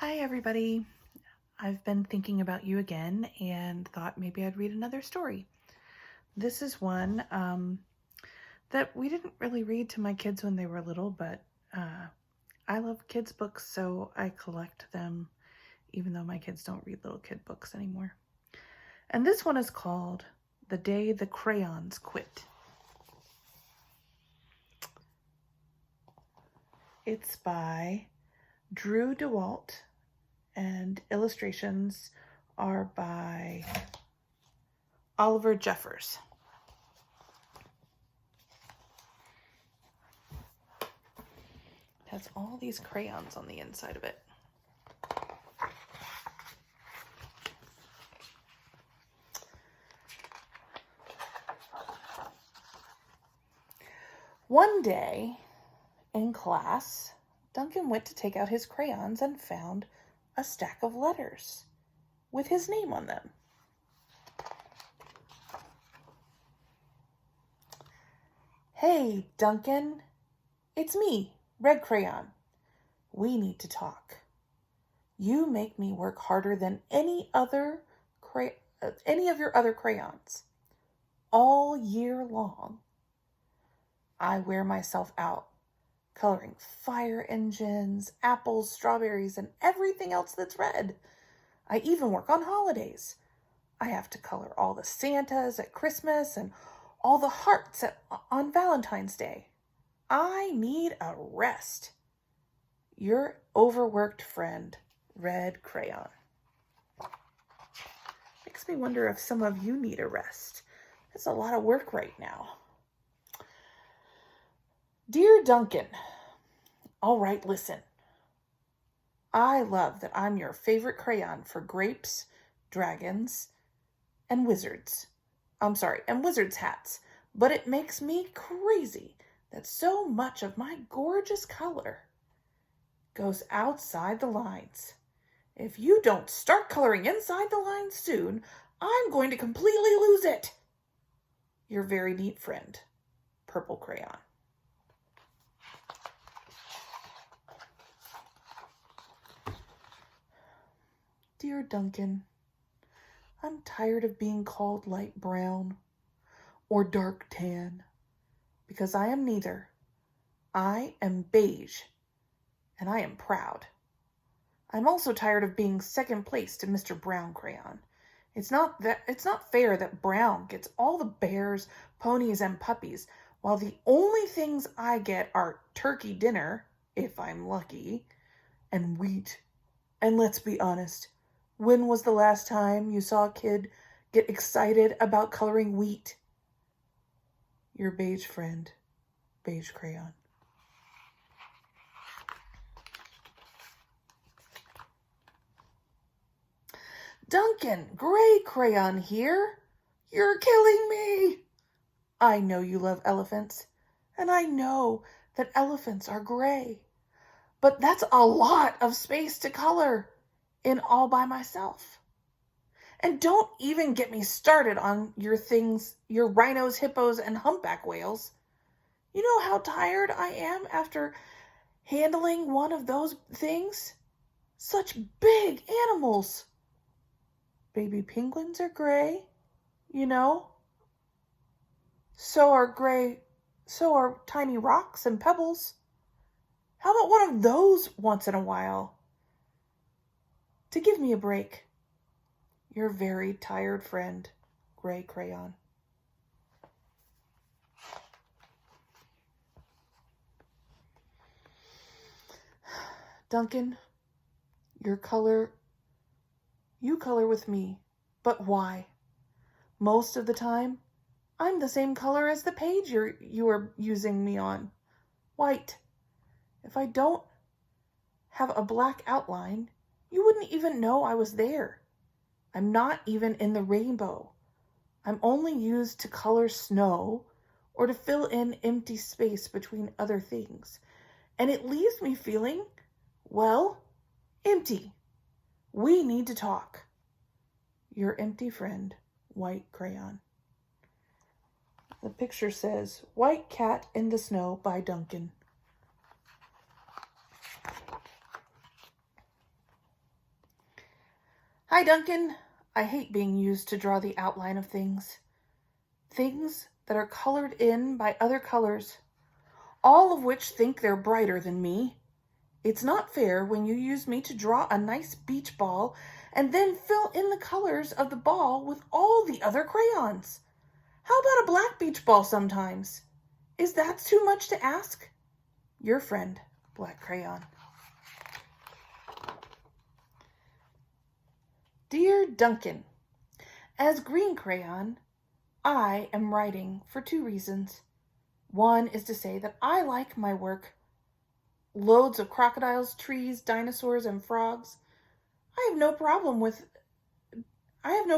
Hi, everybody. I've been thinking about you again and thought maybe I'd read another story. This is one that we didn't really read to my kids when they were little, but I love kids' books, so I collect them, even though my kids don't read little kid books anymore. And this one is called The Day the Crayons Quit. It's by Daywalt, and illustrations are by Oliver Jeffers. It has all these crayons on the inside of it. One day in class, Duncan went to take out his crayons and found a stack of letters with his name on them. "Hey, Duncan, it's me, Red Crayon. We need to talk. You make me work harder than any of your other crayons. All year long, I wear myself out coloring fire engines, apples, strawberries, and everything else that's red. I even work on holidays. I have to color all the Santas at Christmas and all the hearts on Valentine's Day. I need a rest. Your overworked friend, Red Crayon." Makes me wonder if some of you need a rest. It's a lot of work right now. "Dear Duncan, all right, listen. I love that I'm your favorite crayon for grapes, dragons, and wizards hats, but it makes me crazy that so much of my gorgeous color goes outside the lines. If you don't start coloring inside the lines soon, I'm going to completely lose it. Your very neat friend, Purple Crayon." "Dear Duncan, I'm tired of being called light brown or dark tan, because I am neither. I am beige, and I am proud. I'm also tired of being second place to Mr. Brown Crayon. It's not fair that Brown gets all the bears, ponies, and puppies, while the only things I get are turkey dinner, if I'm lucky, and wheat. And let's be honest, when was the last time you saw a kid get excited about coloring wheat? Your beige friend, Beige Crayon." "Duncan, Gray Crayon here. You're killing me. I know you love elephants, and I know that elephants are gray. But that's a lot of space to color in all by myself. And don't even get me started on your rhinos, hippos, and humpback whales. You know how tired I am after handling one of those things? Such big animals. Baby penguins are gray, you know. So are tiny rocks and pebbles. How about one of those once in a while? To give me a break. Your very tired friend, Gray Crayon." "Duncan, you color with me, but why? Most of the time, I'm the same color as the page you are using me on. White. If I don't have a black outline, you wouldn't even know I was there. I'm not even in the rainbow. I'm only used to color snow or to fill in empty space between other things. And it leaves me feeling, well, empty. We need to talk. Your empty friend, White Crayon." The picture says, "White Cat in the Snow" by Duncan. Hi, Duncan. I hate being used to draw the outline of things. Things that are colored in by other colors, all of which think they're brighter than me. It's not fair when you use me to draw a nice beach ball and then fill in the colors of the ball with all the other crayons. How about a black beach ball sometimes? Is that too much to ask? Your friend, Black Crayon. Dear Duncan, as Green Crayon, I am writing for 2 reasons. One is to say that I like my work. Loads of crocodiles, trees, dinosaurs, and frogs. I have no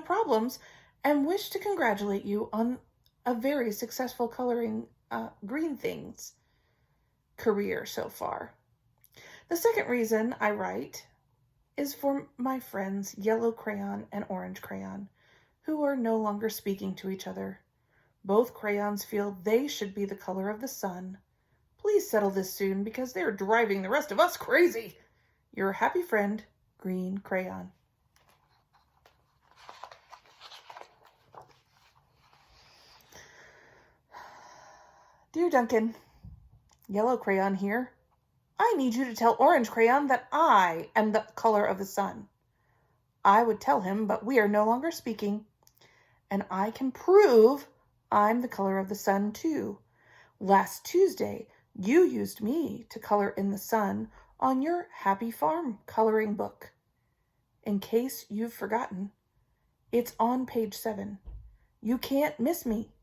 problems and wish to congratulate you on a very successful coloring green things career so far. The second reason I write is for my friends Yellow Crayon and Orange Crayon, who are no longer speaking to each other. Both crayons feel they should be the color of the sun. Please settle this soon because they're driving the rest of us crazy. Your happy friend, Green Crayon. Dear Duncan, Yellow Crayon here. I need you to tell Orange Crayon that I am the color of the sun. I would tell him, but we are no longer speaking, and I can prove I'm the color of the sun too. Last Tuesday, you used me to color in the sun on your Happy Farm coloring book. In case you've forgotten, it's on page 7. You can't miss me.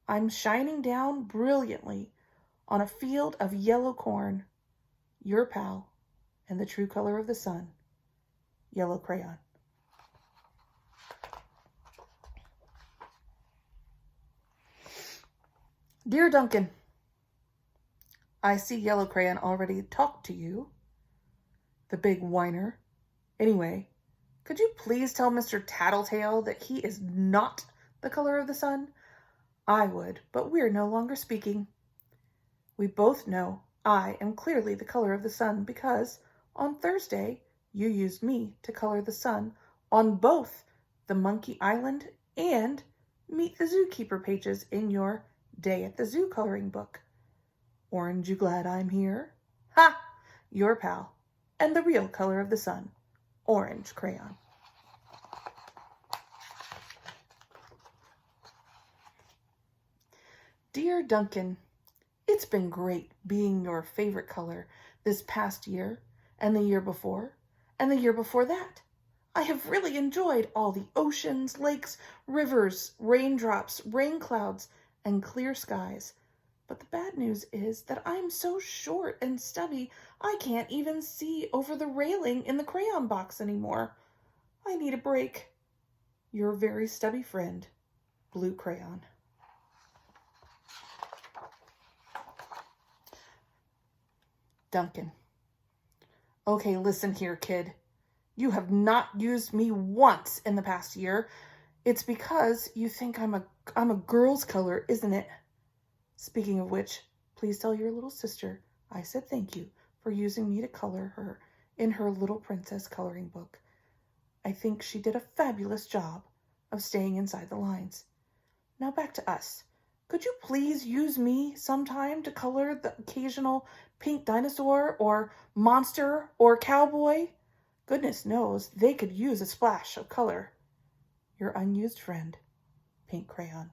I'm shining down brilliantly on a field of yellow corn. Your pal and the true color of the sun, Yellow Crayon. Dear Duncan, I see Yellow Crayon already talked to you, the big whiner. Anyway, could you please tell Mr. Tattletale that he is not the color of the sun? I would, but we're no longer speaking. We both know I am clearly the color of the sun because on Thursday you used me to color the sun on both the Monkey Island and Meet the Zookeeper pages in your Day at the Zoo coloring book. Orange, you glad I'm here? Ha! Your pal and the real color of the sun, Orange Crayon. Dear Duncan, it's been great being your favorite color this past year and the year before and the year before that. I have really enjoyed all the oceans, lakes, rivers, raindrops, rain clouds, and clear skies. But the bad news is that I'm so short and stubby I can't even see over the railing in the crayon box anymore. I need a break. Your very stubby friend, Blue Crayon. Duncan. Okay, listen here, kid. You have not used me once in the past year. It's because you think I'm a girl's color, isn't it? Speaking of which, please tell your little sister I said thank you for using me to color her in her Little Princess coloring book. I think she did a fabulous job of staying inside the lines. Now back to us. Could you please use me sometime to color the occasional pink dinosaur or monster or cowboy? Goodness knows they could use a splash of color. Your unused friend, Pink Crayon.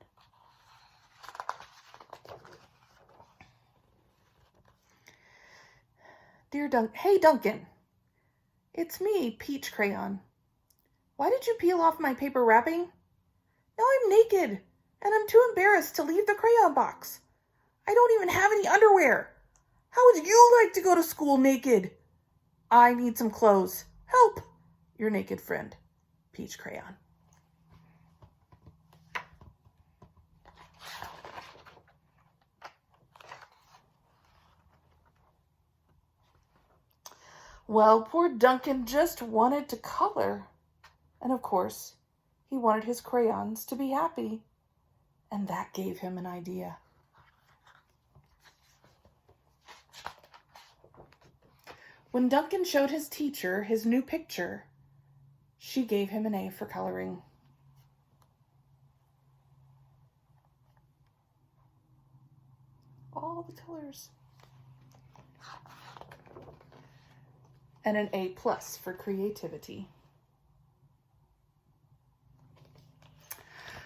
Hey Duncan, it's me, Peach Crayon. Why did you peel off my paper wrapping? Now I'm naked and I'm too embarrassed to leave the crayon box. I don't even have any underwear. How would you like to go to school naked? I need some clothes. Help! Your naked friend, Peach Crayon. Well, poor Duncan just wanted to color. And of course, he wanted his crayons to be happy. And that gave him an idea. When Duncan showed his teacher his new picture, She gave him an A for coloring. All the colors. And an A+ for creativity.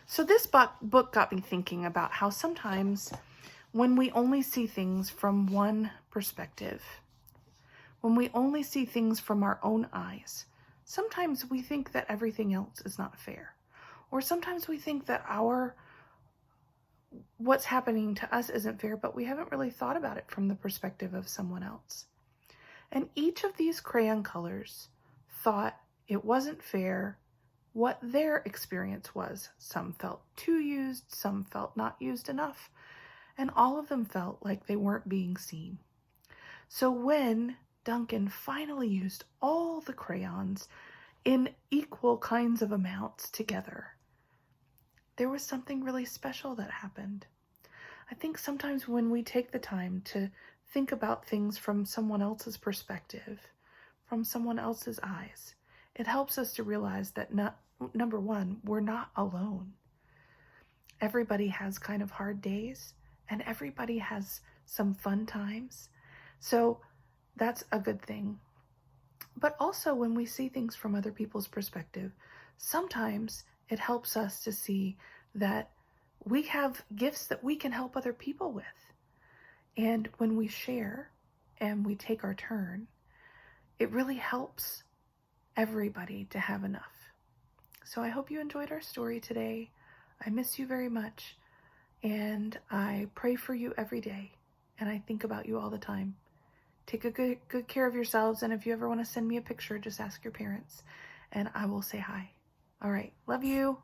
So this book got me thinking about how sometimes when we only see things from one perspective, when we only see things from our own eyes, sometimes we think that everything else is not fair. Or sometimes we think that what's happening to us isn't fair, but we haven't really thought about it from the perspective of someone else. And each of these crayon colors thought it wasn't fair what their experience was. Some felt too used, some felt not used enough, and all of them felt like they weren't being seen. So when Duncan finally used all the crayons in equal kinds of amounts together, there was something really special that happened. I think sometimes when we take the time to think about things from someone else's perspective, from someone else's eyes, it helps us to realize that number one, we're not alone. Everybody has kind of hard days, and everybody has some fun times. So that's a good thing. But also when we see things from other people's perspective, sometimes it helps us to see that we have gifts that we can help other people with. And when we share and we take our turn, it really helps everybody to have enough. So I hope you enjoyed our story today. I miss you very much, and I pray for you every day, and I think about you all the time. Take a good care of yourselves, and if you ever want to send me a picture, just ask your parents, and I will say hi. All right, love you.